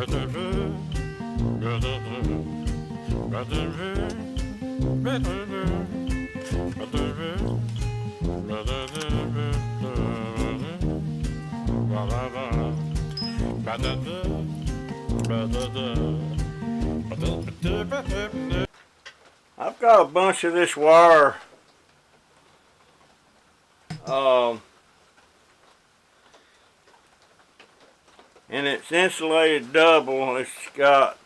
I've got a bunch of this wire, and it's insulated double. It's got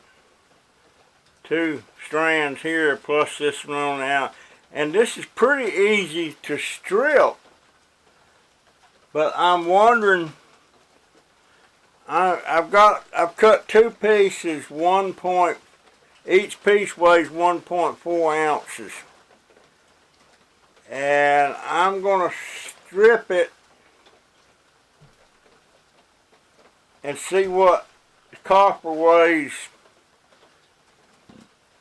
two strands here plus this one on out, and this is pretty easy to strip, but I'm wondering, I've cut two pieces, each piece weighs 1.4 ounces, and I'm gonna strip it and see what the copper weighs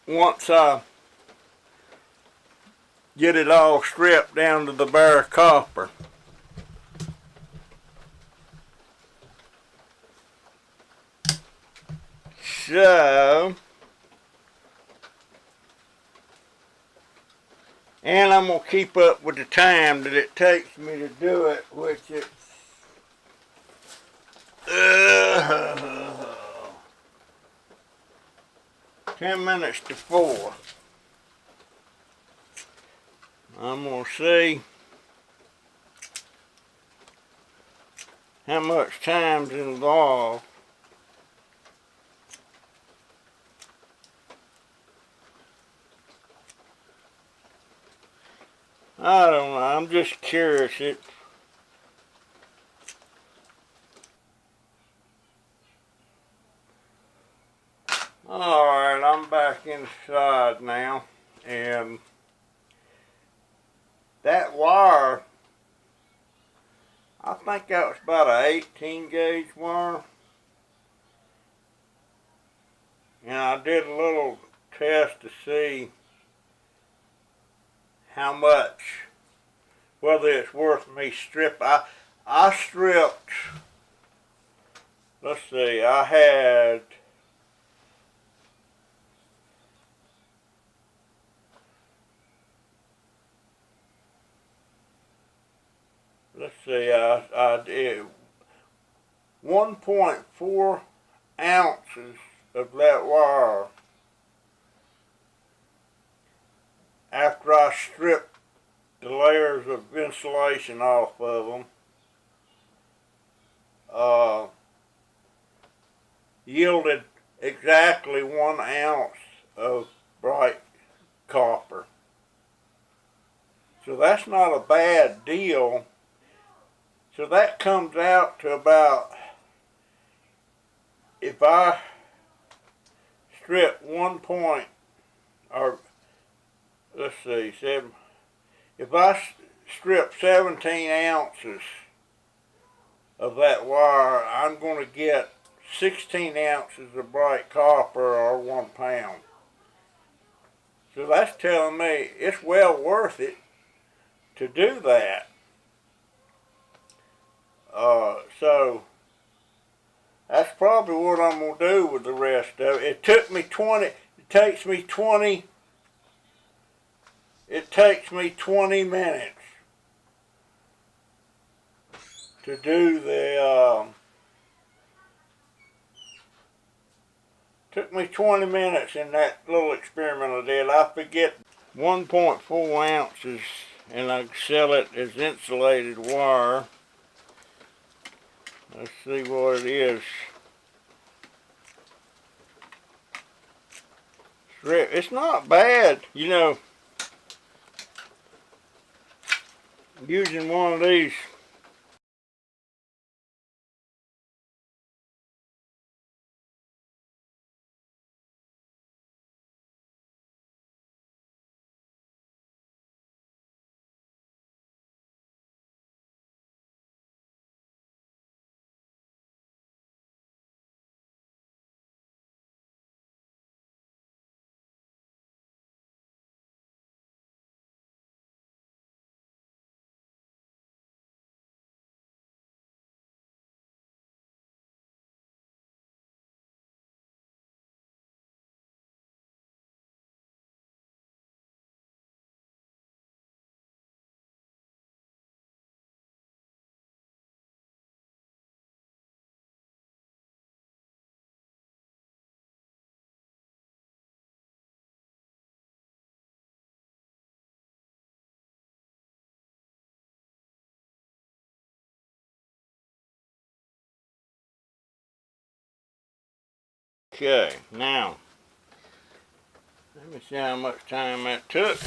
once I get it all stripped down to the bare copper. So, and I'm going to keep up with the time that it takes me to do it, which it's 10 minutes to 4. I'm going to see how much time's involved. I don't know, I'm just curious. Alright, I'm back inside now, and that wire, I think that was about an 18 gauge wire, and I did a little test to see how much, whether it's worth me strip. I stripped, let's see, I had I did 1.4 ounces of that wire after I stripped the layers of insulation off of them. Yielded exactly 1 ounce of brite copper. So that's not a bad deal. So that comes out to about, if I strip if I strip 17 ounces of that wire, I'm going to get 16 ounces of brite copper, or 1 pound. So that's telling me it's well worth it to do that. So that's probably what I'm going to do with the rest of it. It takes me 20 minutes to do took me 20 minutes in that little experiment I did. I forget 1.4 ounces, and I sell it as insulated wire. Let's see what it is. It's not bad, you know, using one of these Okay, now, let me see how much time that took.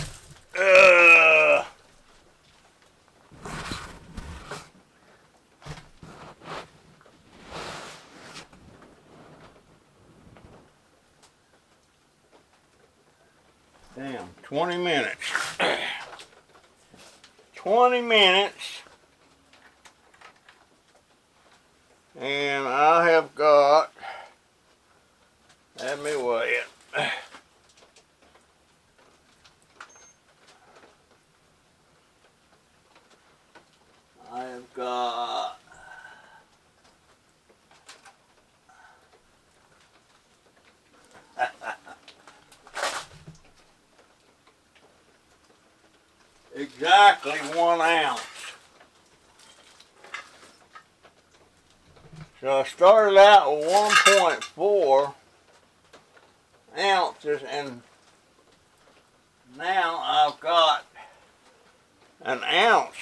Damn, 20 minutes. 20 minutes. And I have got, let me weigh it. I have got exactly 1 ounce. So I started out with 1.4 ounces, and now I've got an ounce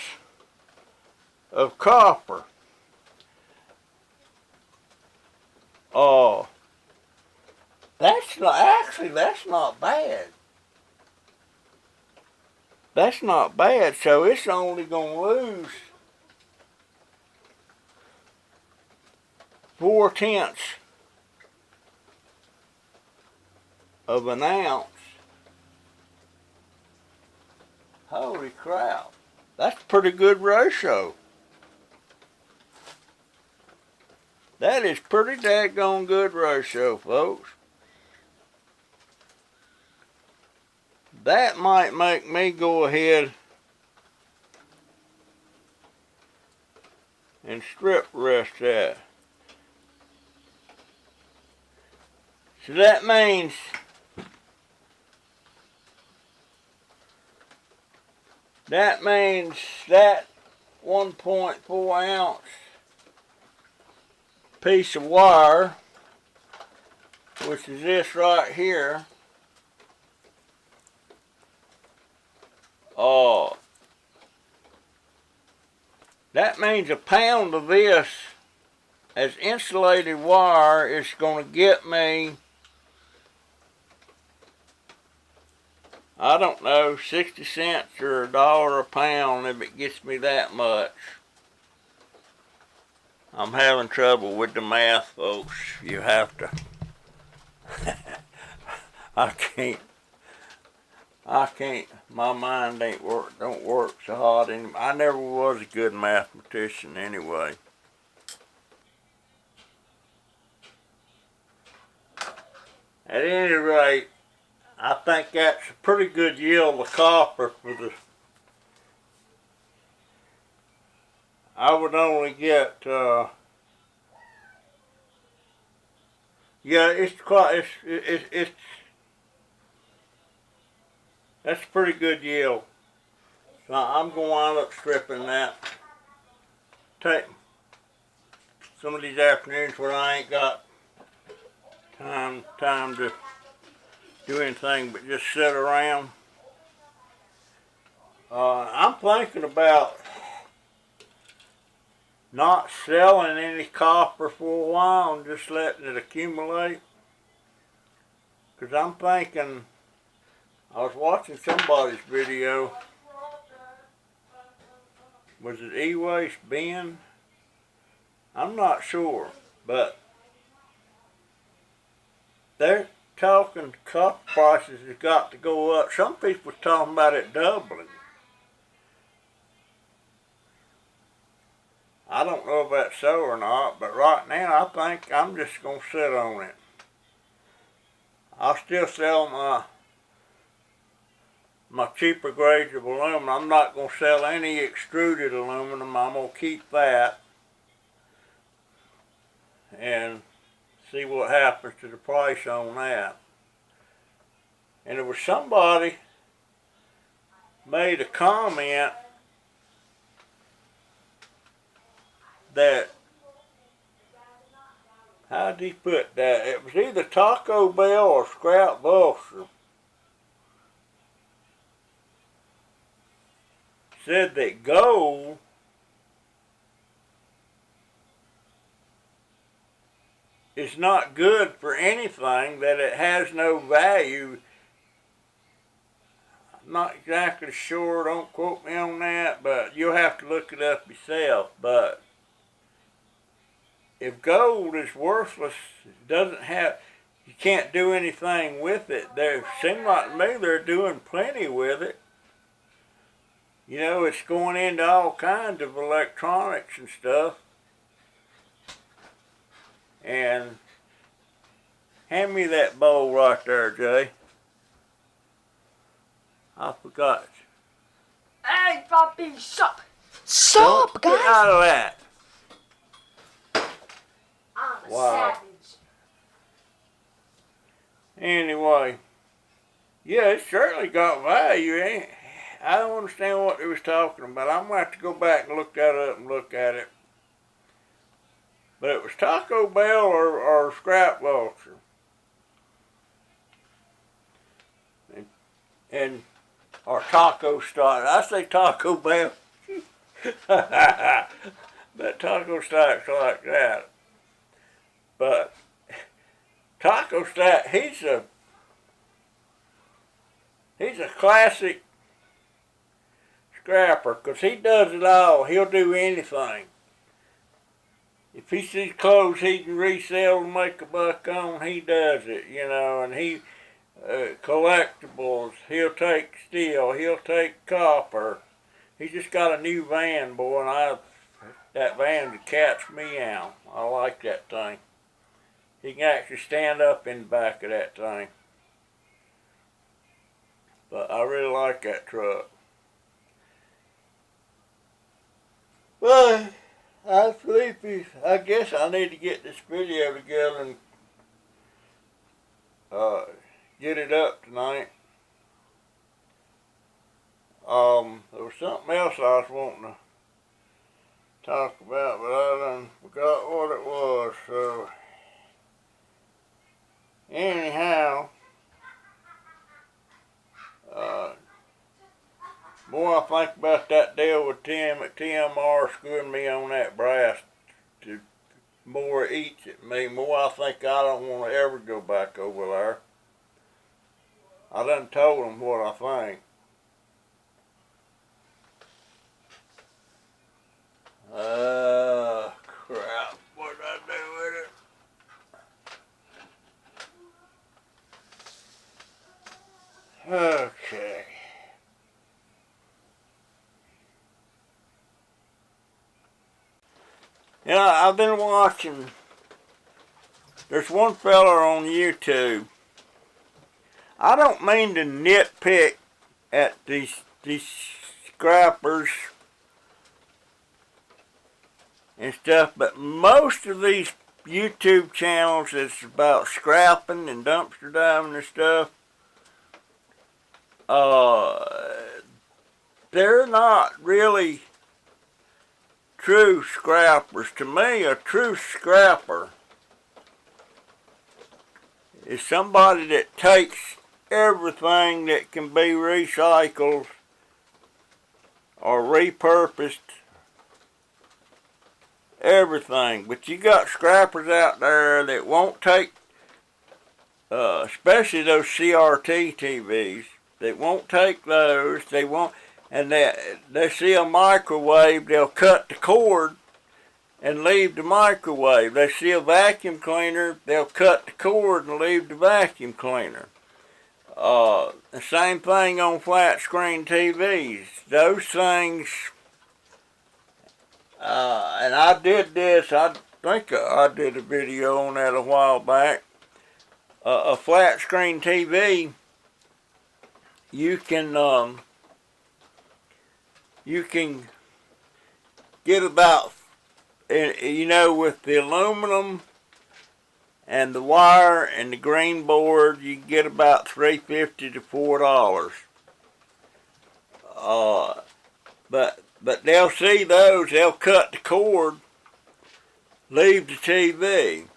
of copper. Oh, that's not bad. That's not bad. So it's only gonna lose 4/10 of an ounce. Holy crap. That's a pretty good ratio. That is pretty daggone good ratio, folks. That might make me go ahead and strip rest that. So that means that 1.4 ounce piece of wire, which is this right here, that means a pound of this as insulated wire is going to get me, I don't know, 60 cents or $1 a pound if it gets me that much. I'm having trouble with the math, folks. You have to. I can't. My mind don't work so hard anymore. I never was a good mathematician anyway. At any rate, I think that's a pretty good yield of copper for the. I would only get. Yeah, it's quite. It's that's a pretty good yield. So I'm going to wind up stripping that. Take some of these afternoons where I ain't got time to do anything but just sit around. I'm thinking about not selling any copper for a while and just letting it accumulate. Because I'm thinking, I was watching somebody's video. Was it E-Waste Ben? I'm not sure, but they're talking copper prices has got to go up. Some people are talking about it doubling. I don't know if that's so or not, but right now I think I'm just going to sit on it. I'll still sell my cheaper grades of aluminum. I'm not going to sell any extruded aluminum. I'm going to keep that and see what happens to the price on that. And there was somebody made a comment that, how did he put that? It was either Taco Bell or Scrap Buster. Said that gold is not good for anything, that it has no value. I'm not exactly sure, don't quote me on that, but you'll have to look it up yourself. But if gold is worthless, it doesn't have, you can't do anything with it. They seem like to me they're doing plenty with it. You know, it's going into all kinds of electronics and stuff. And hand me that bowl right there, Jay. I forgot. Hey, Poppy, stop! Stop, guys! Get out of that. I'm a Wow. savage. Anyway, yeah, it certainly got value, ain't it? I don't understand what they was talking about. I'm going to have to go back and look that up and look at it. But it was Taco Bell or Scrap Vulture. And or Taco Stock. I say Taco Bell. But Taco Stock's like that. But Taco Stock, he's a classic scrapper, because he does it all. He'll do anything. If he sees clothes he can resell and make a buck on, he does it, you know. And he collectibles, he'll take steel, he'll take copper. He just got a new van, boy, and that van catch me out. I like that thing. He can actually stand up in the back of that thing. But I really like that truck. Well, I'm sleepy. I guess I need to get this video together and get it up tonight. There was something else I was wanting to talk about, but I done forgot what it was, so anyhow, boy, I think about that deal with TMR screwing me on that brass. The more it eats at me, more I think I don't want to ever go back over there. I done told them what I think. Crap, what did I do with it? Okay. Yeah, I've been watching, there's one fella on YouTube. I don't mean to nitpick at these scrappers and stuff, but most of these YouTube channels that's about scrapping and dumpster diving and stuff, they're not really true scrappers. To me, a true scrapper is somebody that takes everything that can be recycled or repurposed, everything. But you got scrappers out there that won't take, especially those CRT TVs, they won't take those, they won't, and they see a microwave, they'll cut the cord and leave the microwave. They see a vacuum cleaner, they'll cut the cord and leave the vacuum cleaner. The same thing on flat screen TVs. Those things, and I did this, I think I did a video on that a while back. A flat screen TV, you can get about, you know, with the aluminum and the wire and the green board, you can get about $3.50 to $4. But they'll see those, they'll cut the cord, leave the TV.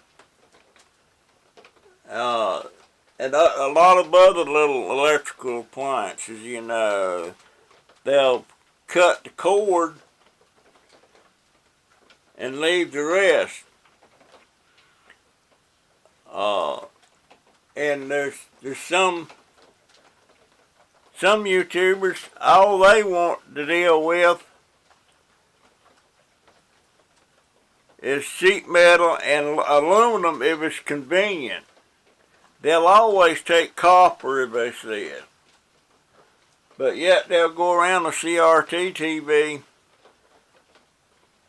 And a lot of other little electrical appliances, you know, they'll cut the cord and leave the rest. And there's some YouTubers, all they want to deal with is sheet metal and aluminum if it's convenient. They'll always take copper if they see it. But yet they'll go around the CRT TV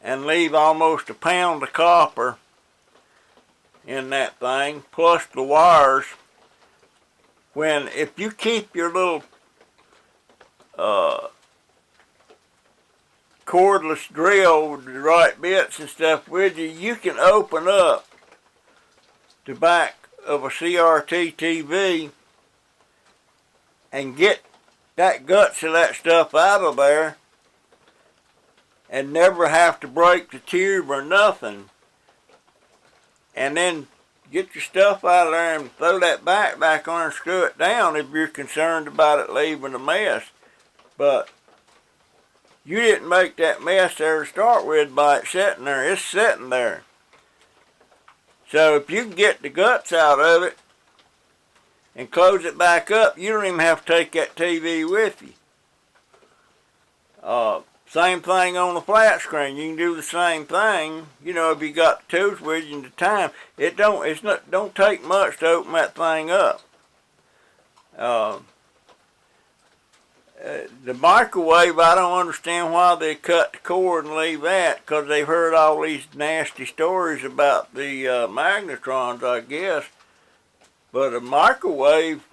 and leave almost a pound of copper in that thing, plus the wires. When, if you keep your little cordless drill with the right bits and stuff with you, you can open up the back of a CRT TV and get that guts of that stuff out of there and never have to break the tube or nothing. And then get your stuff out of there and throw that back on and screw it down if you're concerned about it leaving a mess. But you didn't make that mess there to start with by it sitting there. It's sitting there. So if you can get the guts out of it and close it back up, you don't even have to take that TV with you. Same thing on the flat screen. You can do the same thing. You know, if you got the tools with you and the time, it don't take much to open that thing up. The microwave, I don't understand why they cut the cord and leave that, because they've heard all these nasty stories about the magnetrons, I guess. But a microwave,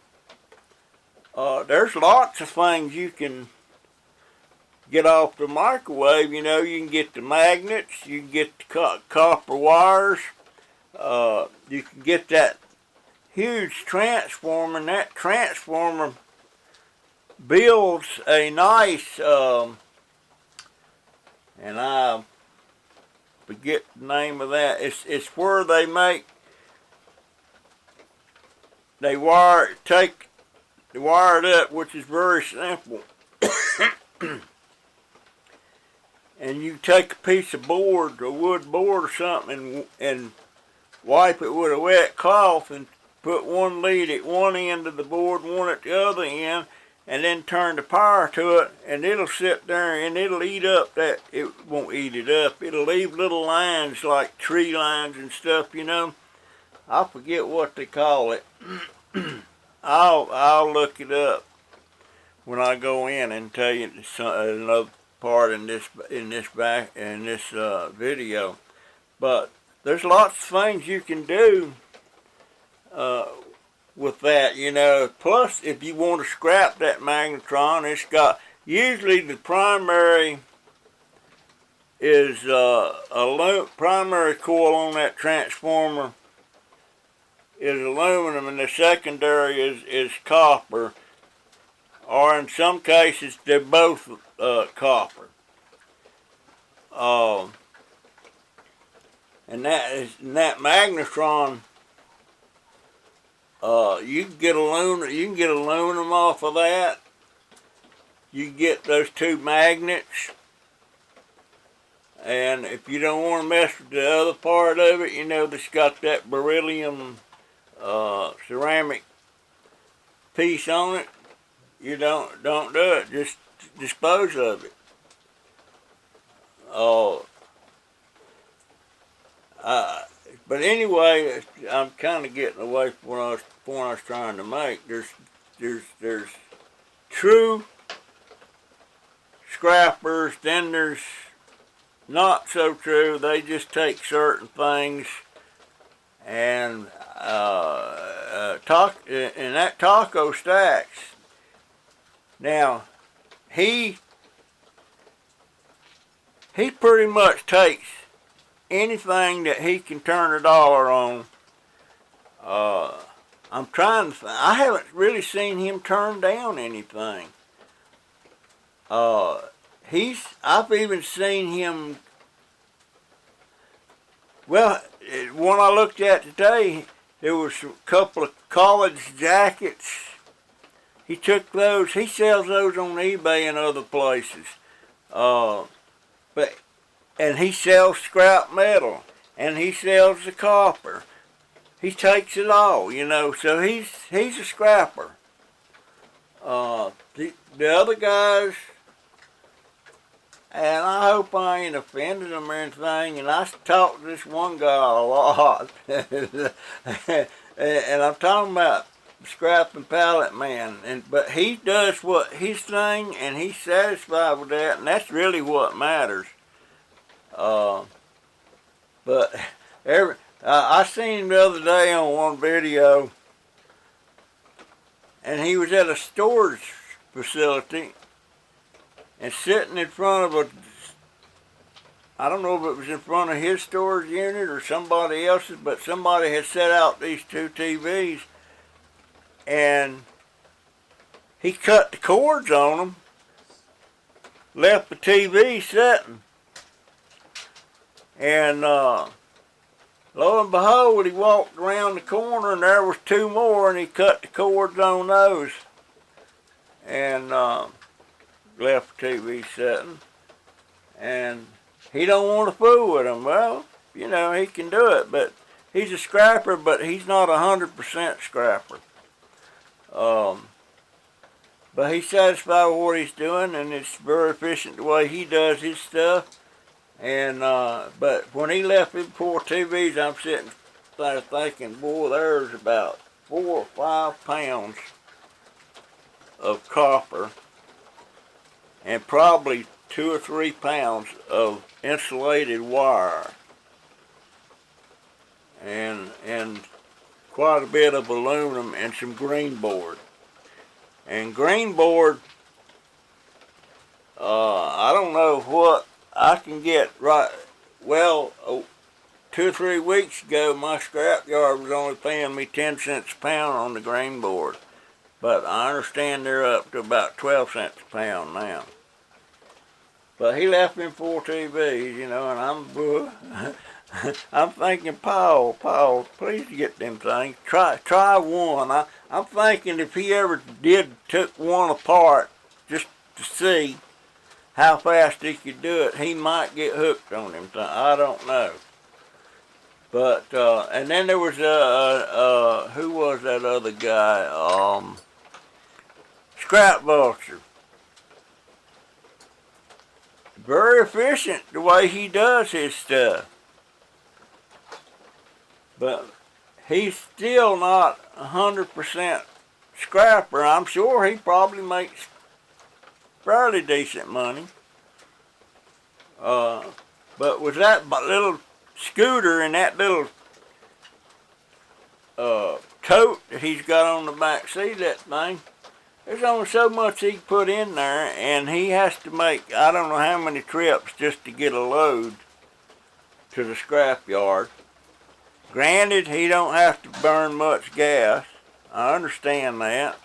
there's lots of things you can get off the microwave. You know, you can get the magnets, you can get the copper wires, you can get that huge transformer, and that transformer builds a nice, and I forget the name of that. It's where they wire it up, which is very simple. And you take a piece of board, a wood board or something, and wipe it with a wet cloth and put one lead at one end of the board, one at the other end, and then turn the power to it, and it'll sit there and it'll eat up that. It won't eat it up. It'll leave little lines like tree lines and stuff, you know. I forget what they call it. I'll look it up when I go in and tell you another part in this video. But there's lots of things you can do with that, you know. Plus, if you want to scrap that magnetron, it's got, usually the primary is primary coil on that transformer is aluminum, and the secondary is copper, or in some cases they're both copper. And that magnetron, you can get aluminum off of that. You can get those two magnets, and if you don't want to mess with the other part of it, you know, that's got that beryllium ceramic piece on it, you don't do it. Just dispose of it. But anyway, I'm kind of getting away from what I was trying to make. There's true scrappers, then there's not so true. They just take certain things and that Taco Stacks. Now, he pretty much takes anything that he can turn a dollar on. I'm trying to I haven't really seen him turn down anything. I've even seen him, well, one I looked at today, there was a couple of college jackets. He took those, he sells those on eBay and other places. And he sells scrap metal, and he sells the copper. he takes it all, you know. So he's a scrapper. The other guys, and I hope I ain't offended them or anything, and I talk to this one guy a lot, and I'm talking about scrap and pallet man, but he does what his thing, and he's satisfied with that, and that's really what matters. But I seen him the other day on one video, and he was at a storage facility and sitting in front of I don't know if it was in front of his storage unit or somebody else's, but somebody had set out these two TVs, and he cut the cords on them, left the TV sitting, and lo and behold, he walked around the corner and there was two more, and he cut the cords on those, and left the TV sitting, and he don't want to fool with them. Well, you know, he can do it, but he's a scrapper, but he's not 100% scrapper. But he's satisfied with what he's doing, and it's very efficient the way he does his stuff. And but when he left me 4 TVs, I'm sitting there thinking, boy, there's about 4 or 5 pounds of copper, and probably 2 or 3 pounds of insulated wire, and quite a bit of aluminum and some green board. And green board, I don't know what I can get right. Well, 2 or 3 weeks ago, my scrap yard was only paying me 10 cents a pound on the green board, but I understand they're up to about 12 cents a pound now. But he left me 4 TVs, you know, and I'm thinking, Paul, please get them things. Try one. I'm thinking if he ever took one apart just to see how fast he could do it, he might get hooked on them things. I don't know. But and then there was who was that other guy? Scrap Vulture. Very efficient the way he does his stuff. But he's still not 100% scrapper. I'm sure he probably makes fairly decent money. But with that little scooter and that little tote that he's got on the back seat of that thing, there's only so much he can put in there, and he has to make I don't know how many trips just to get a load to the scrap yard. Granted, he don't have to burn much gas. I understand that.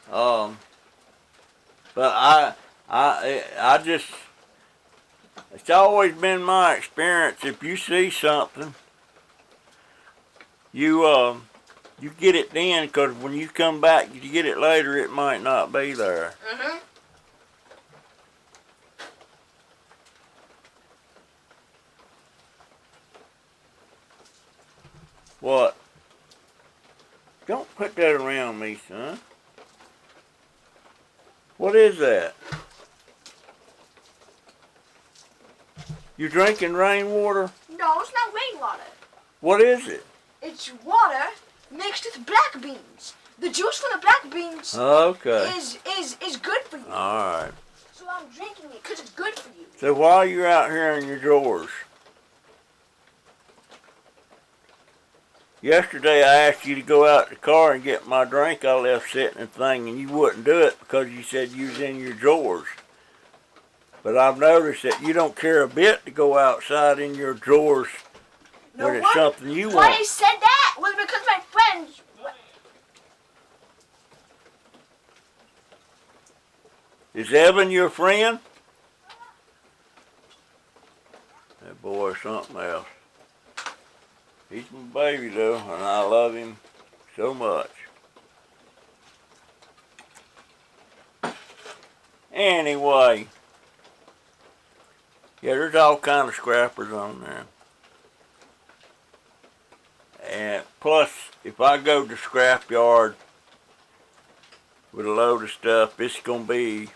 But I just, it's always been my experience, if you see something, you get it then, because when you come back to get it later, it might not be there. Mm-hmm. What? Don't put that around me, son. What is that? You drinking rainwater? No, it's not rainwater. What is it? It's water mixed with black beans. The juice from the black beans Okay. is good for you. All right. So I'm drinking it because it's good for you. So while you're out here in your drawers, yesterday I asked you to go out to the car and get my drink I left sitting in the thing, and you wouldn't do it because you said you was in your drawers. But I've noticed that you don't care a bit to go outside in your drawers when it's something you want. Why I said that was because my friends. Is Evan your friend? That boy's something else. He's my baby though, and I love him so much. Anyway, yeah, there's all kind of scrappers on there. And plus, if I go to scrap yard with a load of stuff, it's gonna be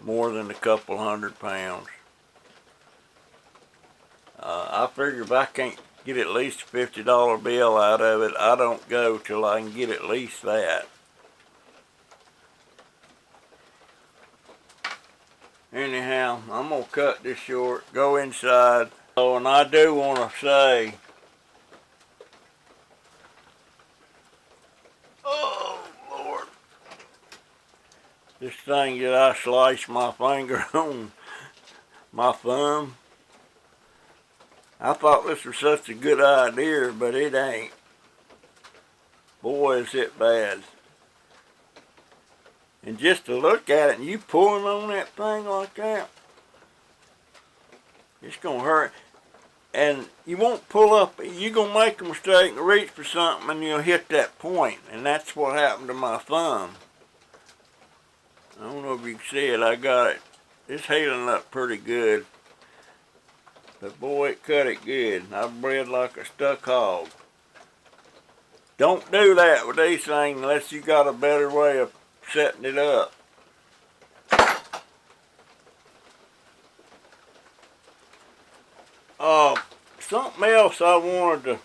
more than a couple 100 pounds. I figure if I can't get at least a $50 bill out of it, I don't go till I can get at least that. Anyhow, I'm gonna cut this short, go inside. Oh, and I do want to say, oh Lord, this thing that I sliced my finger on, my thumb, I thought this was such a good idea, but it ain't. Boy, is it bad. And just to look at it and you pulling on that thing like that, it's gonna hurt. And you won't pull up, you're gonna make a mistake and reach for something and you'll hit that point. And that's what happened to my thumb. I don't know if you can see it, I got it. It's healing up pretty good. But boy, it cut it good. I bled like a stuck hog. Don't do that with these things unless you got a better way of setting it up. Something else I wanted to,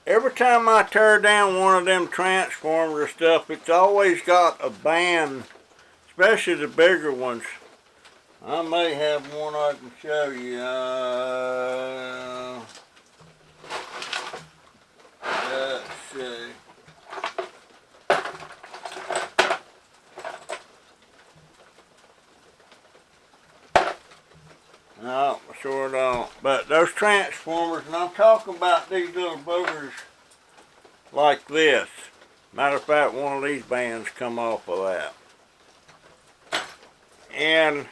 every time I tear down one of them transformers or stuff, it's always got a band, especially the bigger ones. I may have one I can show you. Let's see. No, I sure don't. But those transformers, and I'm talking about these little boogers like this. Matter of fact, one of these bands come off of that. And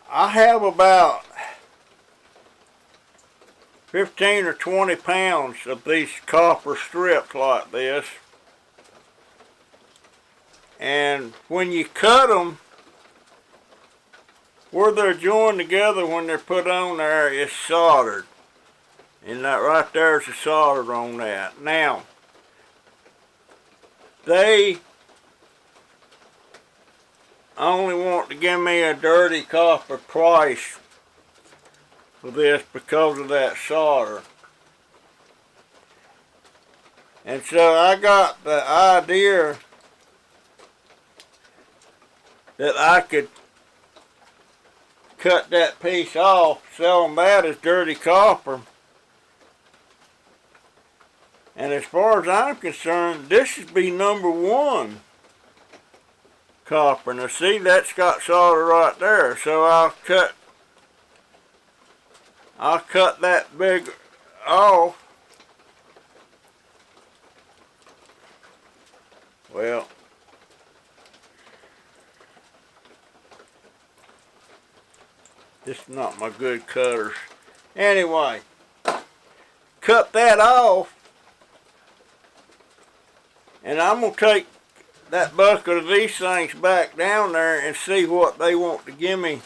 I have about 15 or 20 pounds of these copper strips like this. And when you cut them, where they're joined together when they're put on there is soldered. And that right there is the solder on that. Now, they only want to give me a dirty copper price for this because of that solder. And so I got the idea that I could cut that piece off, sell them that as dirty copper. And as far as I'm concerned, this should be #1 copper. Now see, that's got solder right there. So I'll cut that big off. Well, this is not my good cutters. Anyway, cut that off. And I'm going to take that bucket of these things back down there and see what they want to give me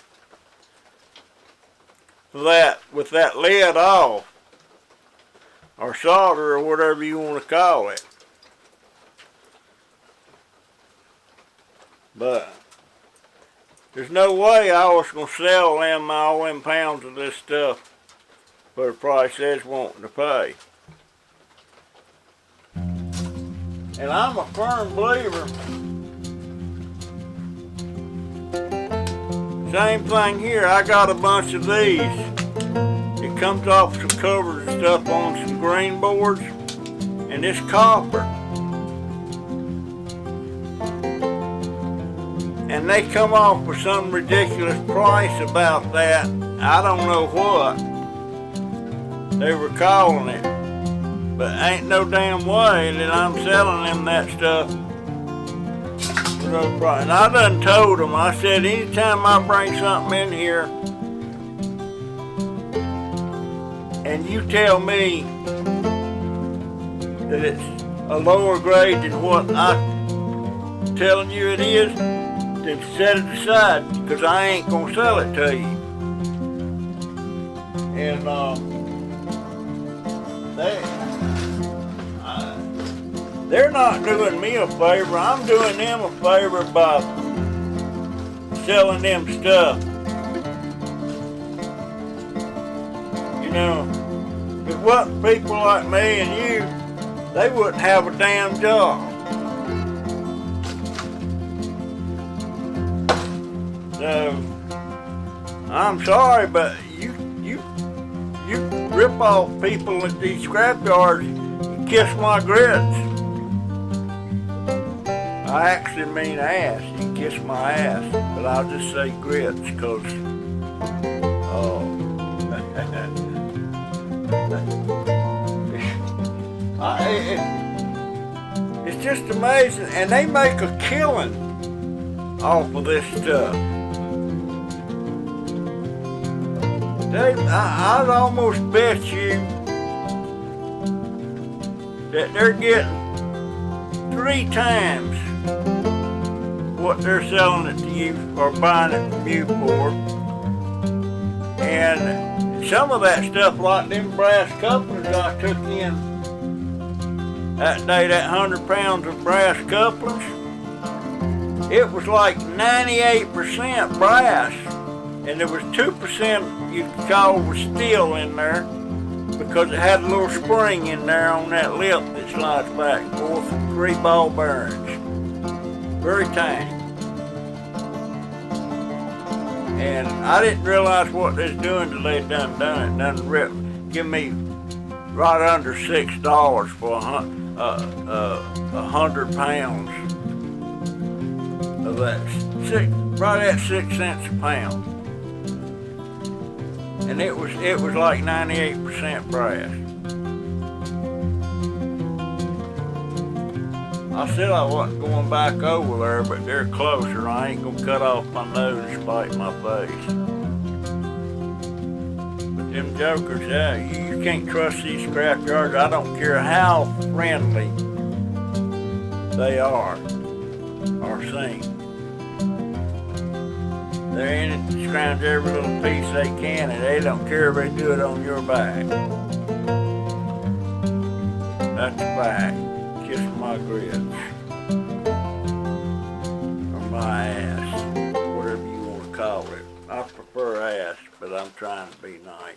for that, with that lid off. Or solder, or whatever you want to call it. But there's no way I was going to sell them all them pounds of this stuff for the price they're wanting to pay. And I'm a firm believer. Same thing here, I got a bunch of these. It comes off some covers and stuff on some green boards, and it's copper. And they come off with some ridiculous price about that. I don't know what they were calling it. But ain't no damn way that I'm selling them that stuff for no price. And I done told them, I said, anytime I bring something in here and you tell me that it's a lower grade than what I'm telling you it is, then set it aside, because I ain't gonna sell it to you. And they're not doing me a favor. I'm doing them a favor by selling them stuff. You know, if it wasn't people like me and you, they wouldn't have a damn job. So, I'm sorry, but you rip off people at these scrapyards, you kiss my grits. I actually mean ass, you kiss my ass, but I'll just say grits, cause, it's just amazing, and they make a killing off of this stuff. I'd almost bet you that they're getting 3 times what they're selling it to you or buying it from you for. And some of that stuff, like them brass couplers I took in that day, that 100 pounds of brass couplers, it was like 98% brass, and there was 2% you could call was steel in there, because it had a little spring in there on that lip that slides back and forth, 3 ball bearings, very tiny. And I didn't realize what they was doing till they done it. Give me right under $6 for 100 pounds of that. Right at 6 cents a pound. And it was like 98% brass. I said I wasn't going back over there, but they're closer. I ain't gonna cut off my nose and spite my face. But them jokers, yeah, you can't trust these scrap yards. I don't care how friendly they are or seem. They're in it to scrounge every little piece they can, and they don't care if they do it on your back. That's a fact. Kiss my grits. Or my ass. Whatever you want to call it. I prefer ass, but I'm trying to be nice.